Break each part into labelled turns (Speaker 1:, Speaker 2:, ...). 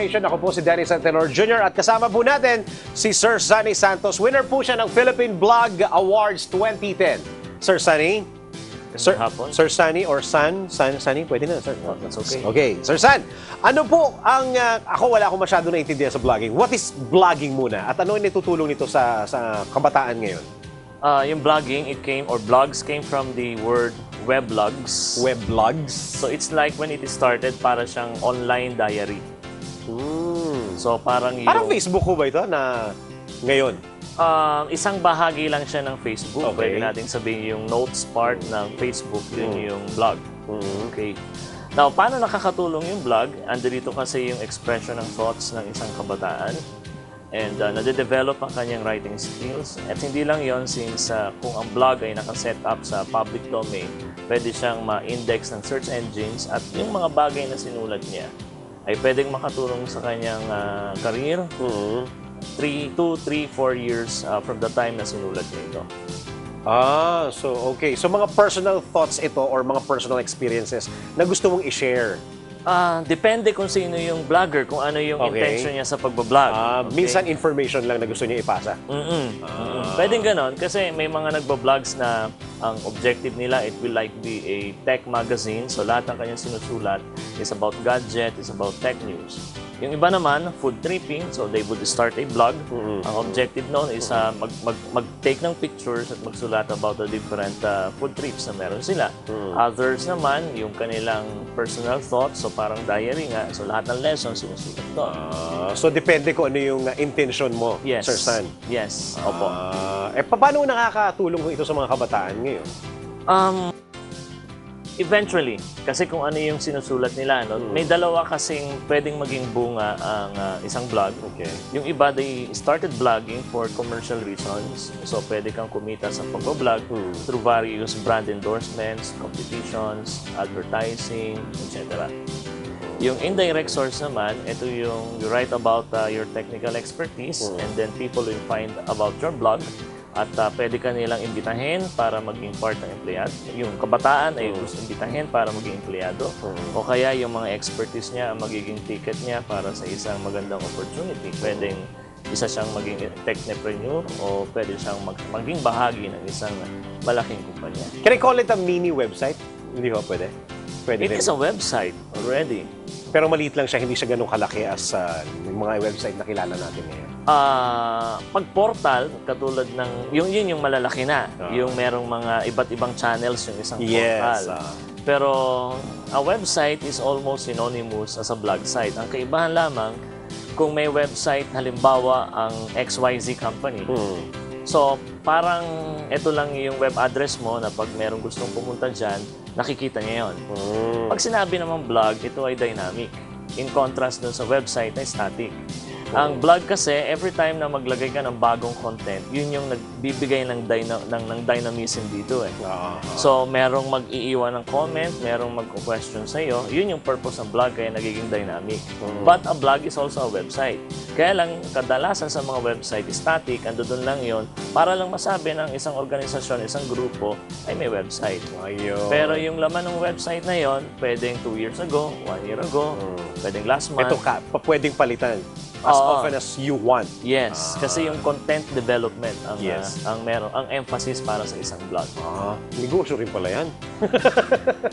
Speaker 1: Information. Ako po si Danny Santenor Jr. At kasama po natin si Sir Sunny Santos. Winner po siya ng Philippine Blog Awards 2010. Sir Sunny? Sir Sunny or Sunny? Pwede na, sir.
Speaker 2: Oh, that's okay.
Speaker 1: Okay. Sir Sun, ano po ang... ako wala akong masyado naiintindihan sa vlogging. What is vlogging muna? At ano ang itutulong nito sa kabataan ngayon?
Speaker 2: Yung blogging, blogs came from the word weblogs.
Speaker 1: Weblogs?
Speaker 2: So it's like when it started, para siyang online diary. So parang
Speaker 1: Facebook ko ba ito na ngayon?
Speaker 2: Isang bahagi lang siya ng Facebook.
Speaker 1: Okay.
Speaker 2: Pwede natin sabihin yung notes part ng Facebook, yun yung blog. Okay. Now, paano nakakatulong yung blog? Andito kasi yung expression ng thoughts ng isang kabataan. And nade-develop ang kanyang writing skills. At hindi lang yon, since kung ang blog ay nakaset up sa public domain, pwede siyang ma-index ng search engines at yung mga bagay na sinulat niya ay pwedeng makatulong sa kanyang career 2, 3, 4 years from the time na sinulat niya ito.
Speaker 1: So okay. So mga personal thoughts ito or mga personal experiences na gusto mong i-share?
Speaker 2: Depende kung sino yung vlogger, kung ano yung intention niya sa pagbablog.
Speaker 1: Minsan information lang na gusto niya ipasa.
Speaker 2: Pwedeng ganon kasi may mga nagbablogs na ang objective nila, it will like be a tech magazine. So lahat ng kanyang sinusulat is about gadget, is about tech news. Yung iba naman, food tripping, so they would start a blog. Ang objective noon is mag-take ng pictures at magsulat about the different food trips na meron sila. Others naman, yung kanilang personal thoughts, so parang diary nga, so lahat ng lessons sinusulat doon.
Speaker 1: So depende kung ano yung intention mo,
Speaker 2: Yes.
Speaker 1: Sir Sun.
Speaker 2: Yes, opo.
Speaker 1: Paano nakakatulong ito sa mga kabataan ngayon?
Speaker 2: Eventually, kasi kung ano yung sinusulat nila, no? May dalawa kasing pwedeng maging bunga ang isang blog.
Speaker 1: Okay.
Speaker 2: Yung iba, they started blogging for commercial reasons. So, pwede kang kumita sa pagbablog through various brand endorsements, competitions, advertising, etc. Yung indirect source naman, ito yung you write about your technical expertise and then people will find about your blog. At pwede ka nilang imbitahin para maging part ng empleyado. Yung kabataan ay gusto imbitahin para maging empleyado. O kaya yung mga expertise niya ang magiging ticket niya para sa isang magandang opportunity. Pwedeng isa siyang maging technopreneur o pwede siyang maging bahagi ng isang malaking kumpanya.
Speaker 1: Can I call it a mini website? Hindi ba pwede? Pwede
Speaker 2: It is a website already.
Speaker 1: Pero maliit lang siya, hindi siya ganun kalaki as yung mga website na kilala natin ngayon.
Speaker 2: Pag portal, katulad ng, yun yung malalaki na. Yung merong mga iba't ibang channels yung isang portal. Pero a website is almost synonymous as a blog site. Ang kaibahan lamang, kung may website, halimbawa ang XYZ company. So, parang ito lang yung web address mo na pag merong gustong pumunta dyan, nakikita niya yun. Pag sinabi namang blog, ito ay dynamic. In contrast dun sa website na static. Ang blog kasi, every time na maglagay ka ng bagong content, yun yung nagbibigay ng dynamism dito eh. So, merong mag-iiwan ng comment, merong mag-question sa'yo, yun yung purpose ng blog, kaya nagiging dynamic. But a blog is also a website. Kaya lang, kadalasan sa mga website is static, ando doon lang yun, para lang masabi ng isang organisasyon, isang grupo, ay may website. Pero yung laman ng website na yon, pwedeng 2 years ago, 1 year ago, pwedeng last month.
Speaker 1: Ito pwedeng palitan. As often as you want.
Speaker 2: Yes, kasi yung content development ang emphasis para sa isang blog.
Speaker 1: Negosyo rin pala yan.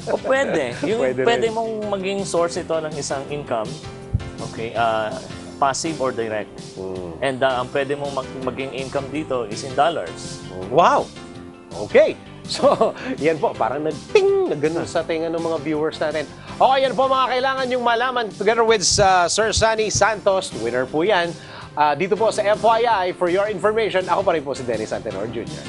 Speaker 2: O pwede. Pwede mong maging source ito ng isang income. Okay, passive or direct. And ang pwede mong maging income dito is in dollars.
Speaker 1: Wow! Okay. So, yan po, parang nag-ting na ganun sa tinga ng mga viewers natin. Okay, yan po mga kailangan yung malaman together with Sir Sunny Santos. Winner po yan. Dito po sa FYI, for your information, ako pa rin po si Danny Santenor Jr.